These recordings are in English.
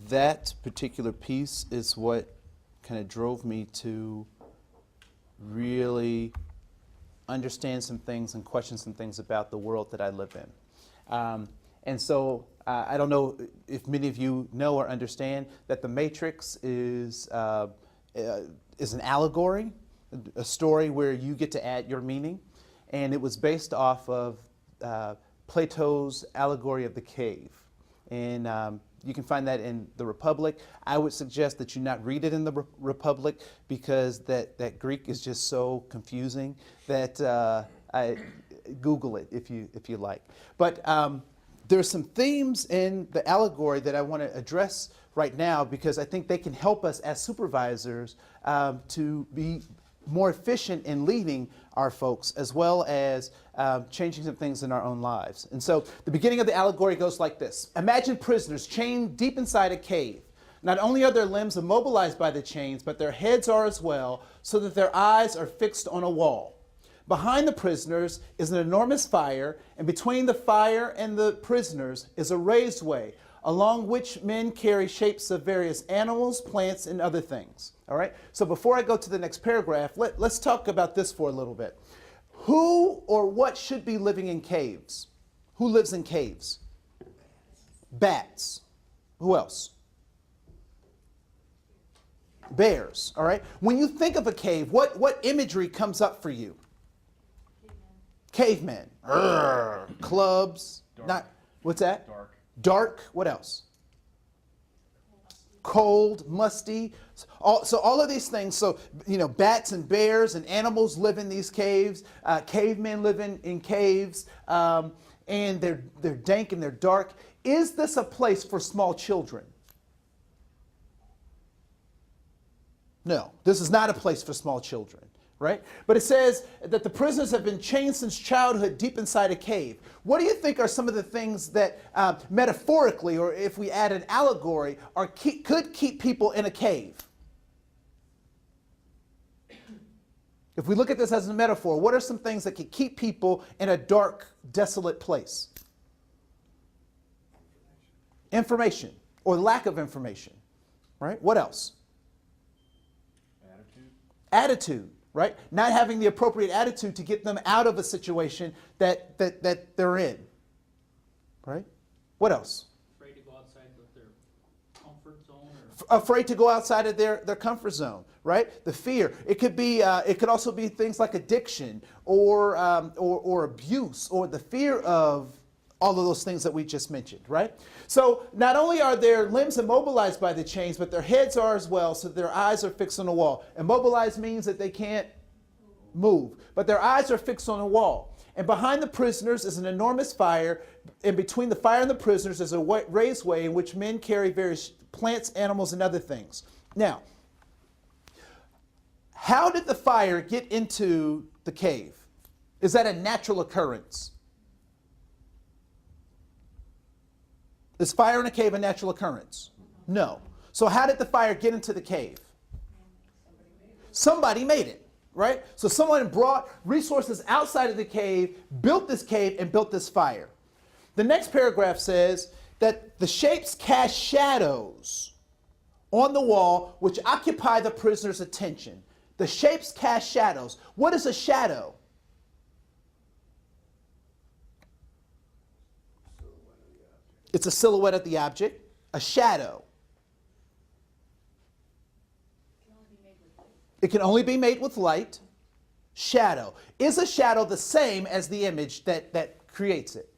that particular piece is what kind of drove me to really understand some things and question some things about the world that I live in. And so I don't know if many of you know or understand that the Matrix is an allegory, a story where you get to add your meaning. And it was based off of Plato's allegory of the cave. And you can find that in the Republic. I would suggest that you not read it in the Republic because that Greek is just so confusing that I Google it if you like. But there's some themes in the allegory that I want to address right now because I think they can help us as supervisors to be more efficient in leading our folks, as well as changing some things in our own lives. And so the beginning of the allegory goes like this. Imagine prisoners chained deep inside a cave. Not only are their limbs immobilized by the chains, but their heads are as well, so that their eyes are fixed on a wall. Behind the prisoners is an enormous fire, and between the fire and the prisoners is a raised way, along which men carry shapes of various animals, plants, and other things. All right? So before I go to the next paragraph, let's talk about this for a little bit. Who or what should be living in caves? Who lives in caves? Bats. Who else? Bears. All right? When you think of a cave, what imagery comes up for you? Cavemen. Clubs. Dark. Not, what's that? Dark. Dark. What else? Cold, musty. So all of these things. So, bats and bears and animals live in these caves. Cavemen live in caves. And they're dank and they're dark. Is this a place for small children? No, this is not a place for small children. Right? But it says that the prisoners have been chained since childhood deep inside a cave. What do you think are some of the things that metaphorically, or if we add an allegory, could keep people in a cave? If we look at this as a metaphor, what are some things that could keep people in a dark, desolate place? Information, or lack of information. Right? What else? Attitude. Right? Not having the appropriate attitude to get them out of a situation that they're in. Right? What else? Afraid to go outside of their comfort zone. Afraid to go outside of their comfort zone. Right? The fear. It could be. It could also be things like addiction or abuse, or the fear of all of those things that we just mentioned. Right? So not only are their limbs immobilized by the chains, but their heads are as well, so their eyes are fixed on the wall. Immobilized means that they can't move, but their eyes are fixed on a wall. And behind the prisoners is an enormous fire, and between the fire and the prisoners is a raised way in which men carry various plants, animals, and other things. Now, how did the fire get into the cave? Is that a natural occurrence? Is fire in a cave a natural occurrence? No. So how did the fire get into the cave? Somebody made it, right? So someone brought resources outside of the cave, built this cave, and built this fire. The next paragraph says that the shapes cast shadows on the wall which occupy the prisoner's attention. The shapes cast shadows. What is a shadow? It's a silhouette of the object, a shadow. It can only be made with light. Shadow. Is a shadow the same as the image that creates it?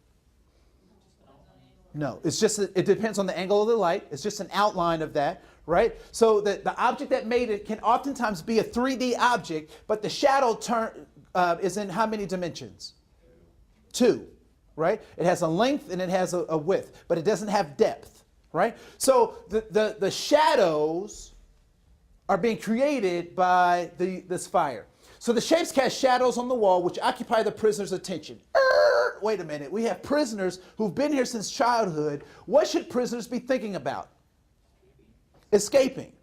No, it's just, it depends on the angle of the light. It's just an outline of that, right? So the object that made it can oftentimes be a 3D object, but the shadow is in how many dimensions? 2. Right? It has a length and it has a width, but it doesn't have depth, right? So the shadows are being created by this fire. So the shapes cast shadows on the wall which occupy the prisoner's attention. Wait a minute, we have prisoners who've been here since childhood. What should prisoners be thinking about? Escaping,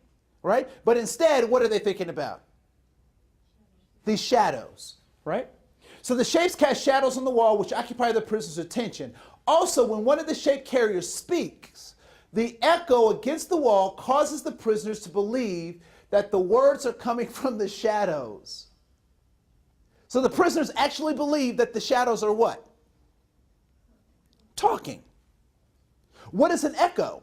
right? But instead, what are they thinking about? These shadows, right? So the shapes cast shadows on the wall which occupy the prisoner's attention. Also, when one of the shape carriers speaks, The echo against the wall causes the prisoners to believe that the words are coming from the shadows. So the prisoners actually believe that the shadows are what? Talking. What is an echo?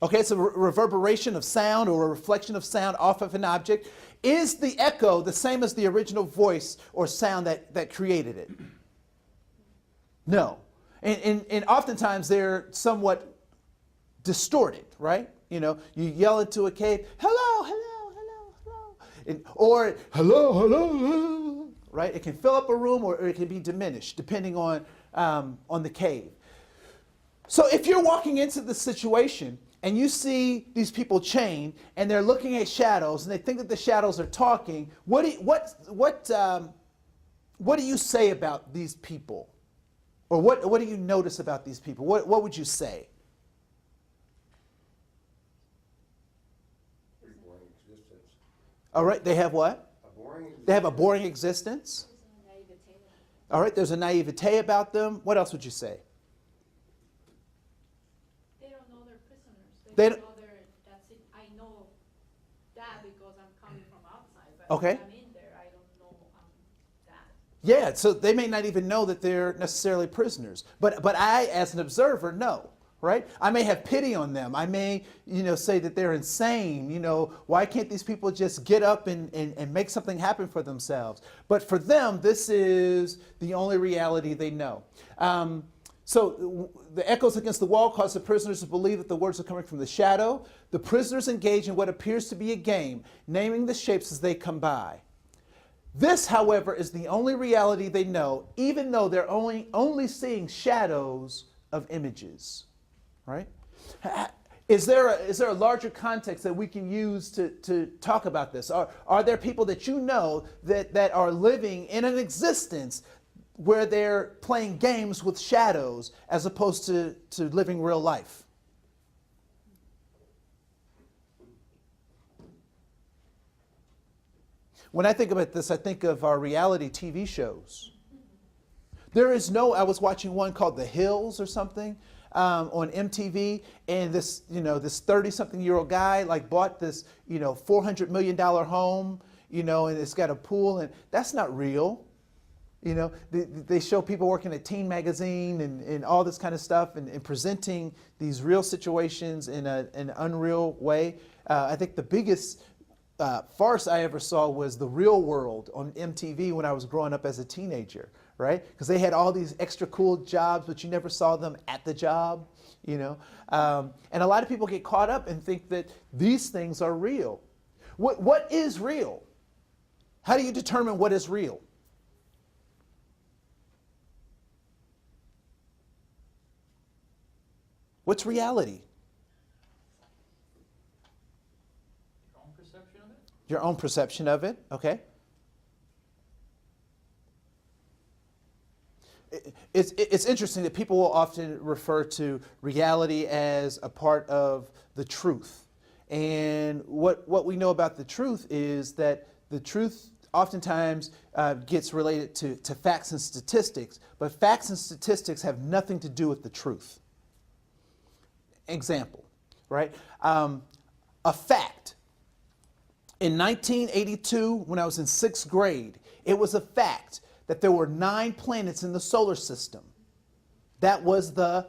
Okay, it's a reverberation of sound or a reflection of sound off of an object. Is the echo the same as the original voice or sound that created it? No. And oftentimes they're somewhat distorted, right? You know, you yell into a cave, hello, hello, hello, hello. Or hello, hello, hello, right? It can fill up a room or it can be diminished depending on the cave. So if you're walking into the situation and you see these people chained and they're looking at shadows and they think that the shadows are talking, what do you say about these people? Or what do you notice about these people? What would you say? Boring existence. All right, they have what? A boring existence. They have a boring existence. All right, there's a naivete about them. What else would you say? They don't know they're prisoners. They don't know that's it. I know that because I'm coming from outside, but Okay. when I'm in there, I don't know that. Yeah, so they may not even know that they're necessarily prisoners. But I, as an observer, know, right? I may have pity on them. I may, say that they're insane. Why can't these people just get up and make something happen for themselves? But for them, this is the only reality they know. So the echoes against the wall cause the prisoners to believe that the words are coming from the shadow. The prisoners engage in what appears to be a game, naming the shapes as they come by. This, however, is the only reality they know, even though they're only seeing shadows of images, right? Is there a larger context that we can use to talk about this? Are there people that you know that are living in an existence where they're playing games with shadows as opposed to living real life? When I think about this, I think of our reality TV shows. I was watching one called The Hills or something on MTV, and this 30-something-year-old guy bought this, $400 million home, and it's got a pool, and that's not real. They show people working at Teen Magazine and all this kind of stuff and presenting these real situations in an unreal way. I think the biggest farce I ever saw was The Real World on MTV when I was growing up as a teenager, right? Because they had all these extra cool jobs, but you never saw them at the job, And a lot of people get caught up and think that these things are real. What is real? How do you determine what is real? What's reality? Your own perception of it? Your own perception of it, okay? It's interesting that people will often refer to reality as a part of the truth. And what we know about the truth is that the truth oftentimes gets related to facts and statistics, but facts and statistics have nothing to do with the truth. Example, right? A fact. In 1982, when I was in 6th grade, it was a fact that there were 9 planets in the solar system. That was the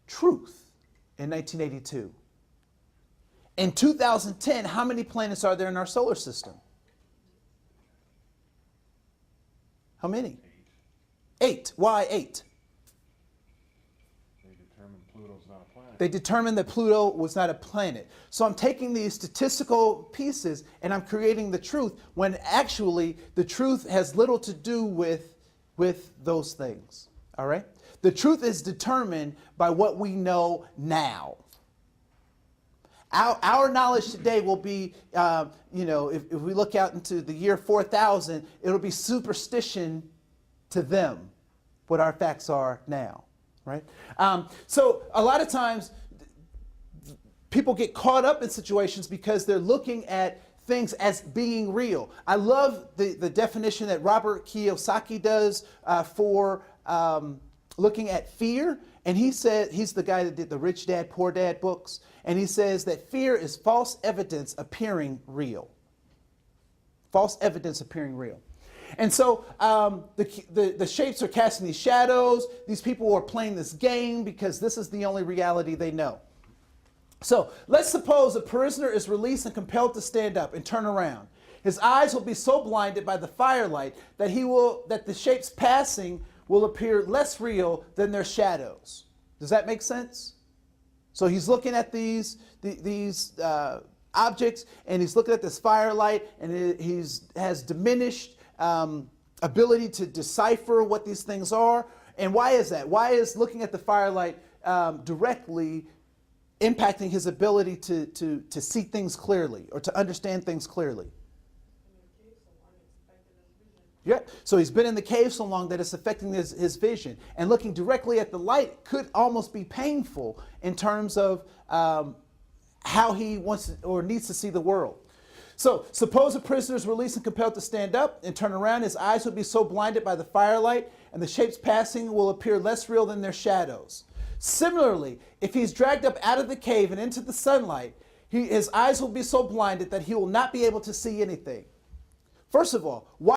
truth in 1982. In 2010, how many planets are there in our solar system? How many? 8. Why 8? They determined that Pluto was not a planet. So I'm taking these statistical pieces and I'm creating the truth when actually the truth has little to do with those things. All right? The truth is determined by what we know now. Our knowledge today will be, if we look out into the year 4000, it'll be superstition to them what our facts are now. Right? So a lot of times people get caught up in situations because they're looking at things as being real. I love the definition that Robert Kiyosaki does for looking at fear, and he said, he's the guy that did the Rich Dad, Poor Dad books, and he says that fear is false evidence appearing real. False evidence appearing real. And so the shapes are casting these shadows. These people are playing this game because this is the only reality they know. So let's suppose a prisoner is released and compelled to stand up and turn around. His eyes will be so blinded by the firelight that the shapes passing will appear less real than their shadows. Does that make sense? So he's looking at these objects, and he's looking at this firelight, and he has diminished ability to decipher what these things are. And why is that? Why is looking at the firelight directly impacting his ability to see things clearly or to understand things clearly? Yeah, so he's been in the cave so long that it's affecting his vision. And looking directly at the light could almost be painful in terms of how he wants or needs to see the world. So suppose a prisoner is released and compelled to stand up and turn around. His eyes will be so blinded by the firelight, and the shapes passing will appear less real than their shadows. Similarly, if he's dragged up out of the cave and into the sunlight, his eyes will be so blinded that he will not be able to see anything. First of all, why